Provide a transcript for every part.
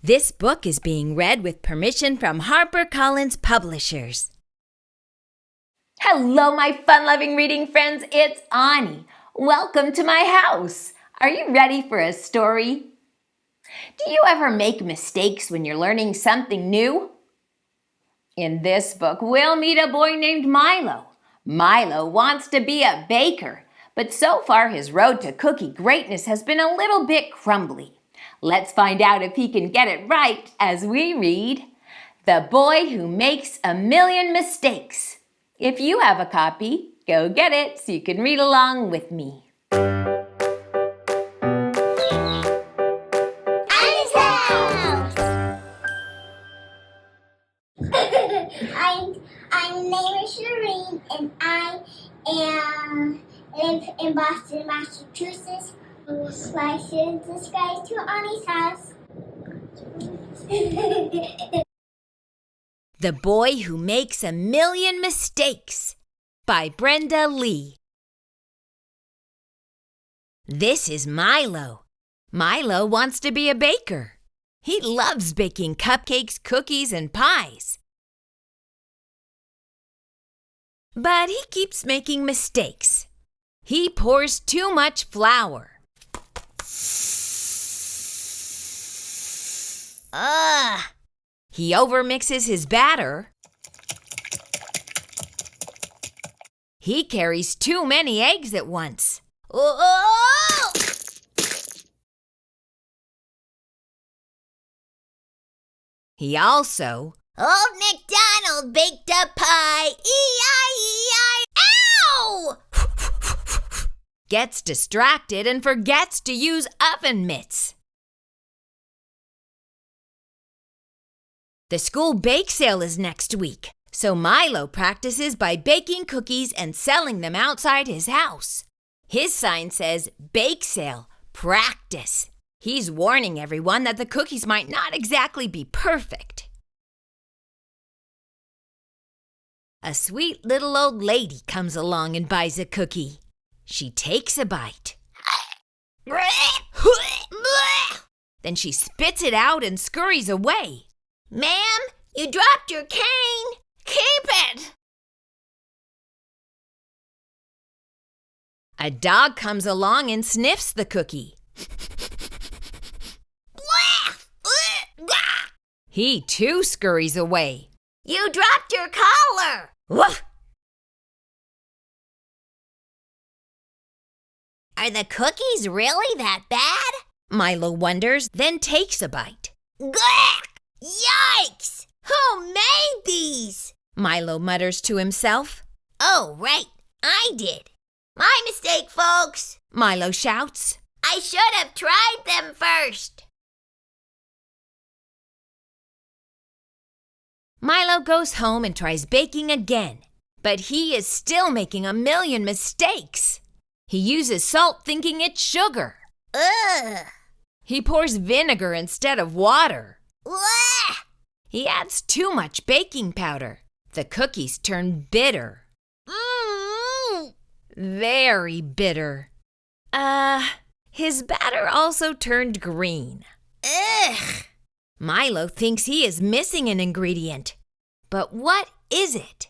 This book is being read with permission from HarperCollins Publishers. Hello, my fun-loving reading friends. It's Awnie. Welcome to my house. Are you ready for a story? Do you ever make mistakes when you're learning something new? In this book, we'll meet a boy named Milo. Milo wants to be a baker, but so far his road to cookie greatness has been a little bit crumbly. Let's find out if he can get it right as we read The Boy Who Makes a Million Mistakes. If you have a copy, go get it so you can read along with me. I'm name is Shireen, and I live in Boston, Massachusetts. Like, share, subscribe to Awnie's house. The Boy Who Makes a Million Mistakes by Brenda Li. This is Milo. Milo wants to be a baker. He loves baking cupcakes, cookies, and pies. But he keeps making mistakes. He pours too much flour. He overmixes his batter. He carries too many eggs at once. He also Old MacDonald baked a pie. E-I-E-I. Ow! gets distracted and forgets to use oven mitts. The school bake sale is next week, so Milo practices by baking cookies and selling them outside his house. His sign says, "Bake sale, practice." He's warning everyone that the cookies might not exactly be perfect. A sweet little old lady comes along and buys a cookie. She takes a bite. Then she spits it out and scurries away. Ma'am, you dropped your cane. Keep it. A dog comes along and sniffs the cookie. He too scurries away. You dropped your collar. Woof! Are the cookies really that bad? Milo wonders, then takes a bite. Gah! Yikes! Who made these? Milo mutters to himself. Oh, right, I did. My mistake, folks. Milo shouts. I should have tried them first. Milo goes home and tries baking again, but he is still making a million mistakes. He uses salt thinking it's sugar. Ugh! He pours vinegar instead of water. Blah! He adds too much baking powder. The cookies turn bitter. Very bitter. His batter also turned green. Ugh! Milo thinks he is missing an ingredient. But what is it?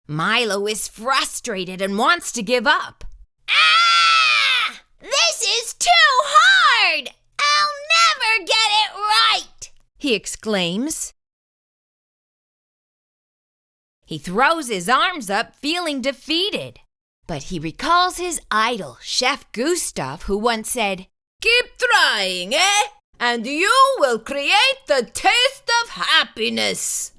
Milo is frustrated and wants to give up. Ah! This is too hard! I'll never get it right! He exclaims. He throws his arms up, feeling defeated. But he recalls his idol, Chef Gustav, who once said, "Keep trying, eh? And you will create the taste of happiness."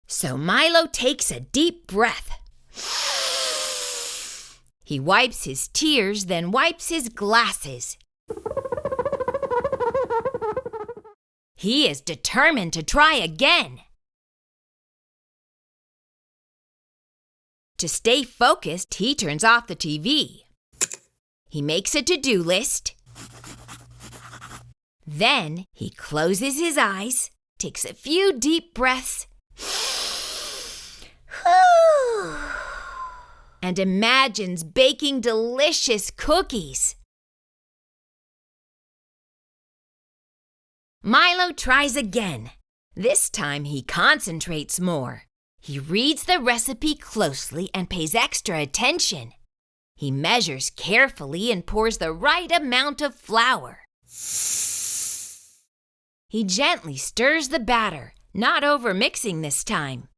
So Milo takes a deep breath. He wipes his tears, then wipes his glasses. He is determined to try again. To stay focused, he turns off the TV. He makes a to-do list. Then he closes his eyes, takes a few deep breaths, and imagines baking delicious cookies. Milo tries again. This time he concentrates more. He reads the recipe closely and pays extra attention. He measures carefully and pours the right amount of flour. He gently stirs the batter, not overmixing this time.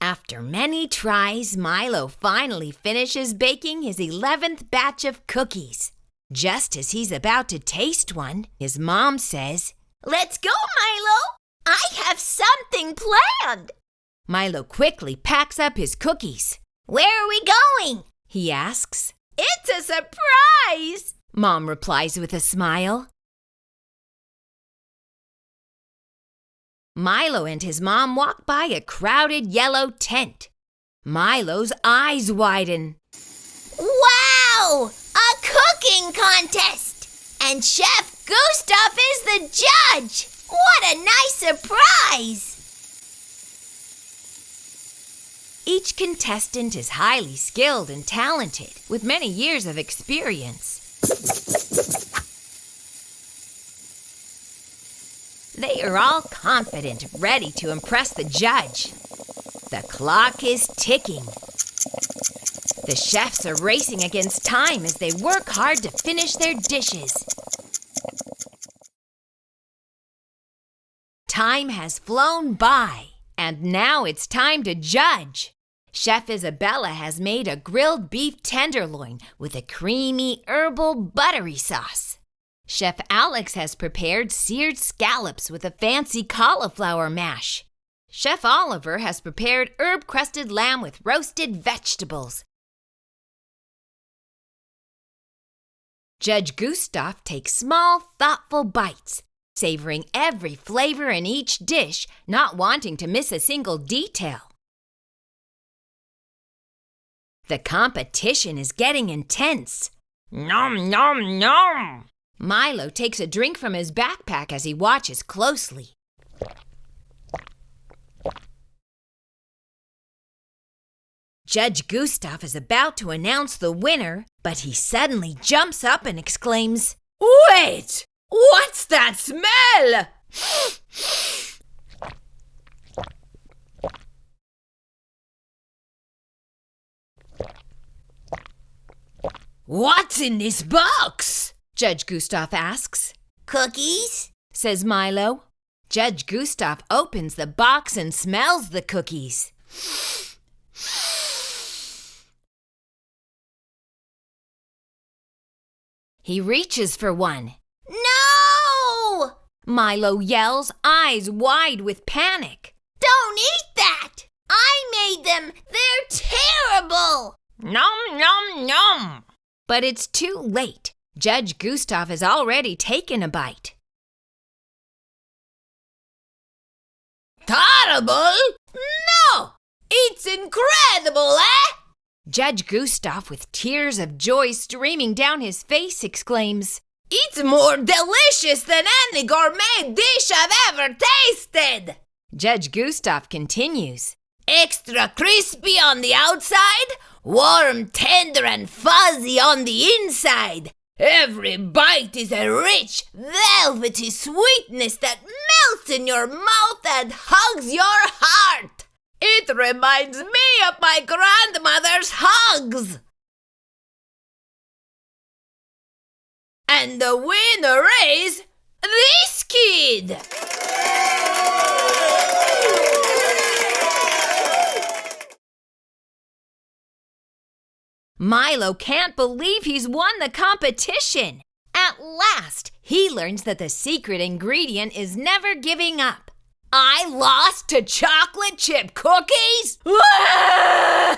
After many tries, Milo finally finishes baking his 11th batch of cookies. Just as he's about to taste one, his mom says, "Let's go, Milo! I have something planned!" Milo quickly packs up his cookies. "Where are we going?" he asks. "It's a surprise!" Mom replies with a smile. Milo and his mom walk by a crowded yellow tent. Milo's eyes widen. "Wow! A cooking contest! And Chef Gustav is the judge! What a nice surprise!" Each contestant is highly skilled and talented, with many years of experience. They are all confident, ready to impress the judge. The clock is ticking. The chefs are racing against time as they work hard to finish their dishes. Time has flown by, and now it's time to judge. Chef Isabella has made a grilled beef tenderloin with a creamy, herbal, buttery sauce. Chef Alex has prepared seared scallops with a fancy cauliflower mash. Chef Oliver has prepared herb-crusted lamb with roasted vegetables. Judge Gustav takes small, thoughtful bites, savoring every flavor in each dish, not wanting to miss a single detail. The competition is getting intense. Nom, nom, nom! Milo takes a drink from his backpack as he watches closely. Judge Gustav is about to announce the winner, but he suddenly jumps up and exclaims, "Wait! What's that smell?" "What's in this box?" Judge Gustav asks. "Cookies," says Milo. Judge Gustav opens the box and smells the cookies. He reaches for one. "No!" Milo yells, eyes wide with panic. "Don't eat that! I made them! They're terrible!" "Nom, nom, nom!" But it's too late. Judge Gustav has already taken a bite. "Terrible? No! It's incredible, eh?" Judge Gustav, with tears of joy streaming down his face, exclaims, "It's more delicious than any gourmet dish I've ever tasted!" Judge Gustav continues, "Extra crispy on the outside, warm, tender, and fuzzy on the inside. Every bite is a rich, velvety sweetness that melts in your mouth and hugs your heart. It reminds me of my grandmother's hugs." And the winner is this kid! Milo can't believe he's won the competition. At last, he learns that the secret ingredient is never giving up. "I lost to chocolate chip cookies?" Huh?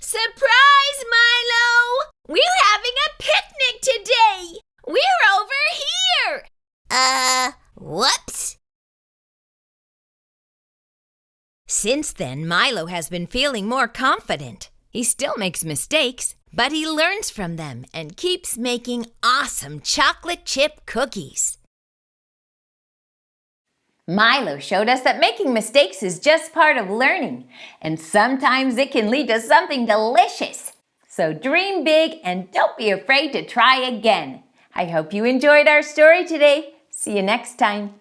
"Surprise, Milo! We're having a picnic today! We're over here!" Whoops! Since then, Milo has been feeling more confident. He still makes mistakes, but he learns from them and keeps making awesome chocolate chip cookies. Milo showed us that making mistakes is just part of learning, and sometimes it can lead to something delicious. So dream big and don't be afraid to try again. I hope you enjoyed our story today. See you next time.